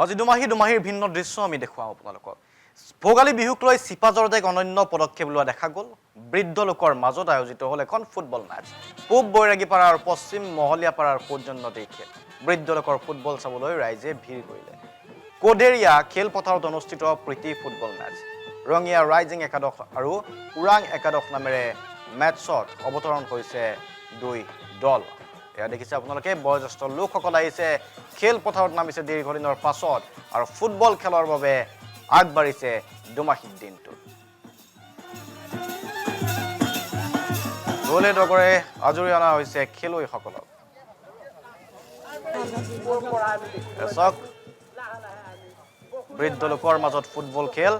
আজি দুমাহীৰ ভিন্ন দৃশ্য আমি দেখুৱাওঁ আপোনালোকক ভোগালী বিহুক লৈ চিপাজৰত এক অনন্য পদক্ষেপ লোৱা দেখা গ'ল বৃদ্ধ লোকৰ মাজত আয়োজিত হ'ল এখন ফুটবল মেচ পূব বৈৰাগীপাৰা আৰু পশ্চিম মহলীয়াপাৰাৰ সৌজন্যতেই খেল বৃদ্ধ লোকৰ ফুটবল চাবলৈ ৰাইজে ভিৰ কৰিলে কোডেৰিয়া খেলপথাৰত অনুষ্ঠিত প্ৰীতি ফুটবল মেচ ৰঙিয়া ৰাইজিং একাদশ আৰু ওৰাং একাদশ নামেৰে মেচত অৱতৰণ হৈছে দুই দল এয়া দেখিছে আপোনালোকে বয়োজ্যেষ্ঠ লোকসকল আহিছে খেলপথাৰত নামিছে দীৰ্ঘদিনৰ পাছত আৰু ফুটবল খেলৰ বাবে আগবাঢ়িছে দুমাহীৰ দিনটো দলে ডগৰে আজৰি অনা হৈছে খেলুৱৈসকলক বৃদ্ধ লোকৰ মাজত ফুটবল খেল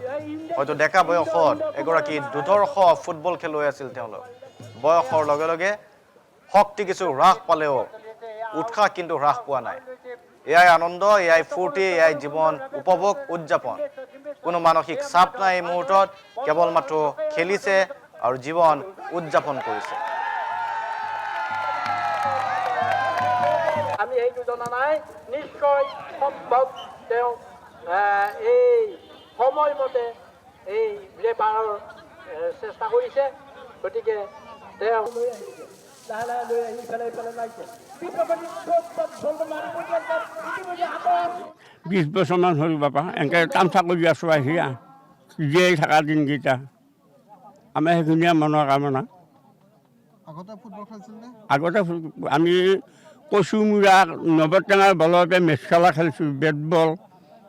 হয়তো ডেকা বয়সত এগৰাকী দুৰ্ধৰ্ষ ফুটবল খেলুৱৈ আছিল তেওঁলোক বয়সৰ লগে লগে শক্তি কিছু হ্ৰাস পালেও উৎসাহ কিন্তু হ্ৰাস পোৱা নাই এয়াই আনন্দ এয়াই ফূৰ্তি এয়াই জীৱন উপভোগ উদযাপন কোনো মানসিক চাপ নাই এই মুহূৰ্তত কেৱল মাত্ৰ খেলিছে আৰু জীৱন উদযাপন কৰিছে আমি এই যোজনা নাই নিশ্চয় সম্ভৱ তেওঁ এই সময়মতে এই ব্ৰেপাৰৰ চেষ্টা কৰিছে গতিকে তেওঁ 20 বছৰমান হ'ল বাপা এনেকৈ তামচা কৰি আছোঁ আহি জীয়াই থকা দিনকেইটা আমাৰ সেইখিনিয়ে মনৰ কামনা আগতে আমি কচুমূৰা নৱটেঙাৰ বলতে মেচ খেলা খেলিছোঁ বেট বল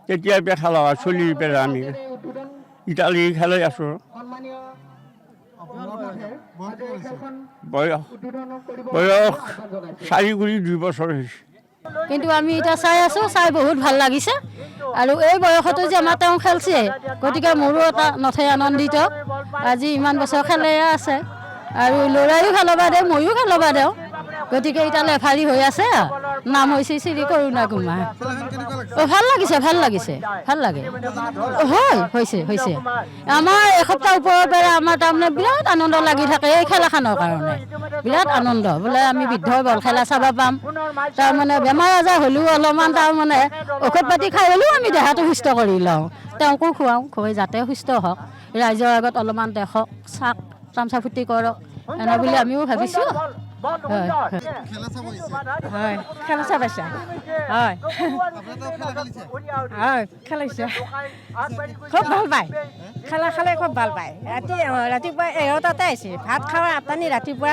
তেতিয়াৰ পৰা খেলা হয় চলি পেলাই আমি ইটালী খেলাই আছোঁ বয়স 4 বছৰ হৈছে কিন্তু আমি এটা চাই আছো চাই বহুত ভাল লাগিছে আৰু এই বয়সতো যে আমাৰ তেওঁ খেলছে গতিকে মোৰো এটা নথৈ আনন্দিত আজি ইমান বছৰ খেলে আছে আৰু ল'ৰাইও খেলাব দে ময়ো খেলাব দেওঁ গতিকে এটা লেফাৰী হৈ আছে নাম হৈছে শ্ৰী কৰুণা কুমাৰ ভাল লাগে হয় হৈছে আমাৰ এসপ্তাহ ওপৰৰ পৰা আমাৰ তাৰমানে বিৰাট আনন্দ লাগি থাকে এই খেলাখনৰ কাৰণে বিৰাট আনন্দ বোলে আমি বৃদ্ধ বল খেলা চাব পাম তাৰমানে বেমাৰ আজাৰ হ'লেও অলপমান তাৰমানে ঔষধ পাতি খাই হ'লেও আমি দেহাটো সুস্থ কৰি লওঁ তেওঁকো খুৱাওঁ খুৱাই যাতে সুস্থ হওক ৰাইজৰ আগত অলপমান দেখক চাক তামচা ফূৰ্তি কৰক এনে বুলি আমিও ভাবিছোঁ হয় খেলা চাব পাইছা হয় খেলাইছে খুব ভাল পায় খেলা খালে খুব ভাল পায় ৰাতিপুৱা 11টাতে আহিছে ভাত খাওঁ 8টানি ৰাতিপুৱা